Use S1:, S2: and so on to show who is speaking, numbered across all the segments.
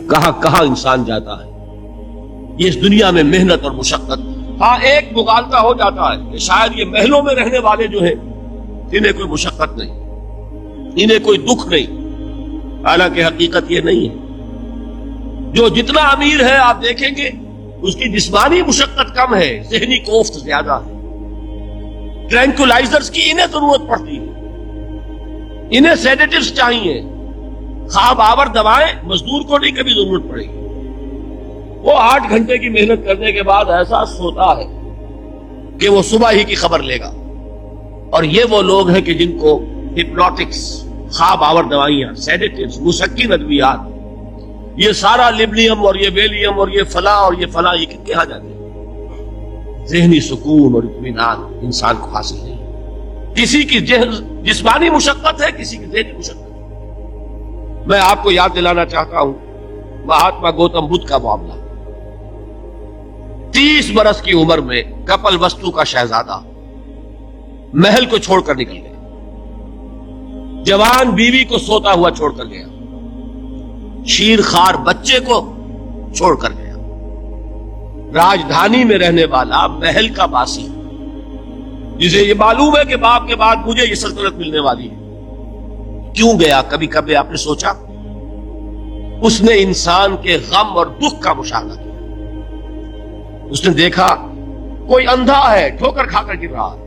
S1: کہاں کہاں انسان جاتا ہے. یہ اس دنیا میں محنت اور مشقت. ہاں ایک مغالطہ ہو جاتا ہے کہ شاید یہ محلوں میں رہنے والے جو ہیں انہیں کوئی مشقت نہیں, انہیں کوئی دکھ نہیں. حالانکہ حقیقت یہ نہیں ہے. جو جتنا امیر ہے آپ دیکھیں گے اس کی جسمانی مشقت کم ہے, ذہنی کوفت زیادہ ہے. ٹرینکولائزرز کی انہیں ضرورت پڑتی ہے, انہیں سیڈیٹیوز چاہیے. خواب آور دوائیں مزدور کو نہیں کبھی ضرورت پڑے گی. وہ 8 گھنٹے کی محنت کرنے کے بعد احساس ہوتا ہے کہ وہ صبح ہی کی خبر لے گا. اور یہ وہ لوگ ہیں کہ جن کو ہپنوٹکس, خواب آور دوائیاں, سیڈیٹیوز, مسکن ادویات, یہ سارا لیبنیم اور یہ ویلیم اور یہ فلاں اور یہ فلاں, یہ کہاں جاتے ہیں؟ ذہنی سکون اور اطمینان انسان کو حاصل نہیں. کسی کی جسمانی مشقت ہے, کسی کی ذہنی مشقت ہے. میں آپ کو یاد دلانا چاہتا ہوں مہاتما گوتم بدھ کا معاملہ. 30 برس کی عمر میں کپل وستو کا شہزادہ محل کو چھوڑ کر نکل گیا. جوان بیوی کو سوتا ہوا چھوڑ کر گیا. شیر خار بچے کو چھوڑ کر گیا. راجدھانی میں رہنے والا محل کا باسی, جسے یہ معلوم ہے کہ باپ کے بعد مجھے یہ سلطنت ملنے والی ہے, کیوں گیا؟ کبھی کبھی آپ نے سوچا؟ اس نے انسان کے غم اور دکھ کا مشاہدہ کیا. اس نے دیکھا کوئی اندھا ہے, ٹھوکر کھا کر گر رہا ہے.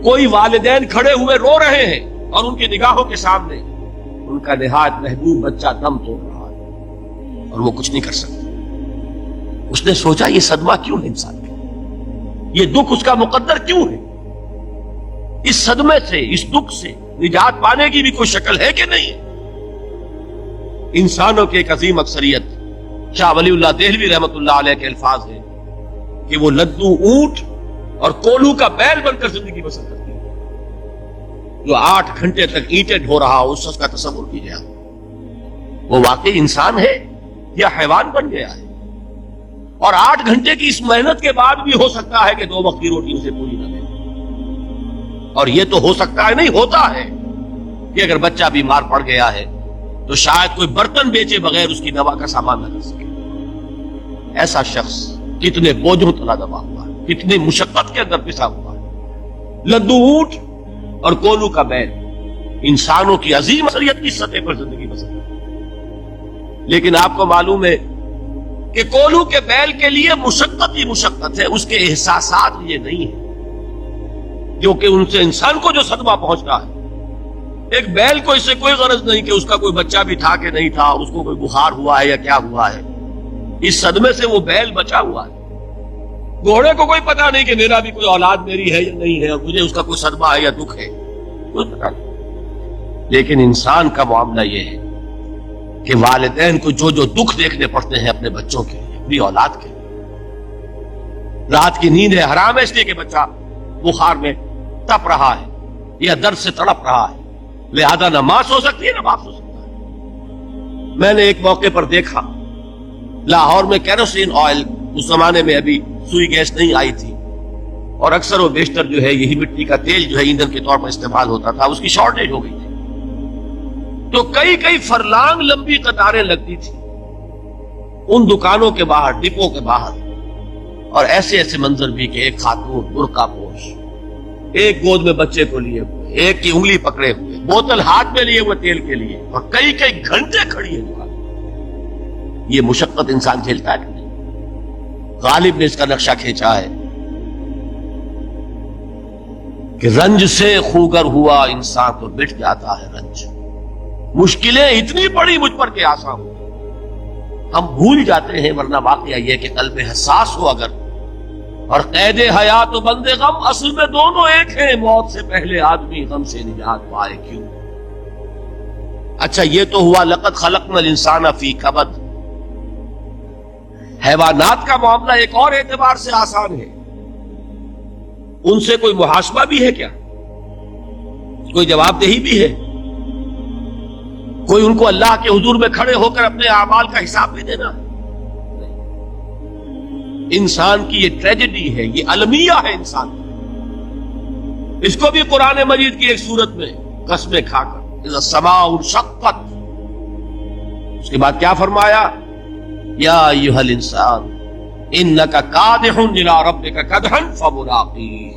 S1: کوئی والدین کھڑے ہوئے رو رہے ہیں اور ان کی نگاہوں کے سامنے ان کا نہایت محبوب بچہ دم توڑ رہا ہے اور وہ کچھ نہیں کر سکتا. اس نے سوچا یہ صدمہ کیوں ہے انسان کا, یہ دکھ اس کا مقدر کیوں ہے؟ اس صدمے سے, اس دکھ سے نجات پانے کی بھی کوئی شکل ہے کہ نہیں ہے؟ انسانوں کی ایک عظیم اکثریت, شاہ ولی اللہ دہلوی رحمت اللہ علیہ کے الفاظ ہیں کہ وہ لدو اونٹ اور کولو کا بیل بن کر زندگی بسر کرتی ہے. جو 8 گھنٹے تک اینٹیں ڈھو رہا ہو, اس شخص کا تصور کیجیے آپ, وہ واقعی انسان ہے یا حیوان بن گیا ہے؟ اور 8 گھنٹے کی اس محنت کے بعد بھی ہو سکتا ہے کہ 2 وقت کی روٹی اسے پوری نہ ملے. اور یہ تو ہو سکتا ہے, نہیں ہوتا ہے, کہ اگر بچہ بیمار پڑ گیا ہے تو شاید کوئی برتن بیچے بغیر اس کی دوا کا سامان نہ کر سکے. ایسا شخص کتنے بوجھوں تلا دبا ہوا ہے, کتنی مشقت کے اندر پسا ہوا ہے. لدو اونٹ اور کولو کا بیل انسانوں کی عظیم اکثریت کی سطح پر زندگی بسر کرتی ہے. لیکن آپ کو معلوم ہے کہ کولو کے بیل کے لیے مشقت ہی مشقت ہے, اس کے احساسات یہ نہیں ہے جو کہ ان سے انسان کو جو صدمہ پہنچتا ہے. ایک بیل کو اس سے کوئی غرض نہیں کہ اس کا کوئی بچہ بھی تھا کہ نہیں تھا, اس کو کوئی بخار ہوا ہے یا کیا ہوا ہے. اس صدمے سے وہ بیل بچا ہوا ہے. گھوڑے کو کوئی پتا نہیں کہ میرا بھی کوئی اولاد میری ہے یا نہیں ہے, اور مجھے اس کا کوئی صدمہ ہے یا دکھ ہے, کوئی پتا نہیں. لیکن انسان کا معاملہ یہ ہے کہ والدین کو جو جو دکھ دیکھنے پڑتے ہیں اپنے بچوں کے, اپنی اولاد کے. رات کی نیند ہے حرام ہے اس لیے کہ بچہ بخار میں تپ رہا ہے یا درد سے تڑپ رہا ہے, لہذا نہ ماں سو سکتی ہے نہ باپ سو سکتا ہے. میں نے ایک موقع پر دیکھا لاہور میں کیروسین آئل, اس زمانے میں ابھی سوئی گیس نہیں آئی تھی, اور اکثر و بیشتر جو ہے یہی مٹی کا تیل جو ہے ایندھن کے طور پر استعمال ہوتا تھا, اس کی شارٹیج ہو گئی تھی. تو کئی فرلانگ لمبی قطاریں لگتی تھی ان دکانوں کے باہر, ڈپو کے باہر. اور ایسے منظر بھی کہ ایک خاتون برقع پوش, ایک گود میں بچے کو لیے ہوئے, ایک کی انگلی پکڑے ہوئے, بوتل ہاتھ میں لیے ہوئے تیل کے لیے, اور کئی گھنٹے کھڑی ہے دکان. یہ مشقت انسان جھیلتا ہے کہ نہیں؟ غالب نے اس کا نقشہ کھینچا ہے کہ رنج سے خوگر ہوا انسان تو مٹ جاتا ہے رنج. مشکلیں اتنی بڑی مجھ پر کہ آسان ہو, ہم بھول جاتے ہیں. ورنہ واقعہ یہ کہ قلب حساس ہو اگر, اور قید حیات و بند غم اصل میں دونوں ایک ہیں. موت سے پہلے آدمی غم سے نجات پائے کیوں. اچھا یہ تو ہوا لقد خلقنا الانسان فی کبد. حیوانات کا معاملہ ایک اور اعتبار سے آسان ہے. ان سے کوئی محاسبہ بھی ہے کیا؟ کوئی جواب دہی بھی ہے؟ کوئی ان کو اللہ کے حضور میں کھڑے ہو کر اپنے اعمال کا حساب بھی دینا؟ انسان کی یہ ٹریجڈی ہے, یہ المیہ ہے انسان. اس کو بھی قرآن مجید کی ایک سورت میں قسمیں کھا کر اذا السماء انشقت, اس کے بعد کیا فرمایا؟ یا ایھا الانسان انک کادح الی ربک کدحا فملاقیہ،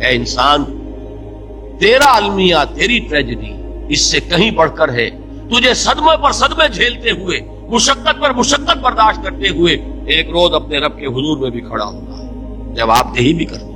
S1: اے انسان تیرا المیہ، تیری ٹریجڈی اس سے کہیں بڑھ کر ہے، تجھے صدمے پر صدمے جھیلتے ہوئے، مشقت پر مشقت برداشت کرتے ہوئے ایک روز اپنے رب کے حضور میں بھی کھڑا ہونا ہے، جواب دہی بھی کرنا۔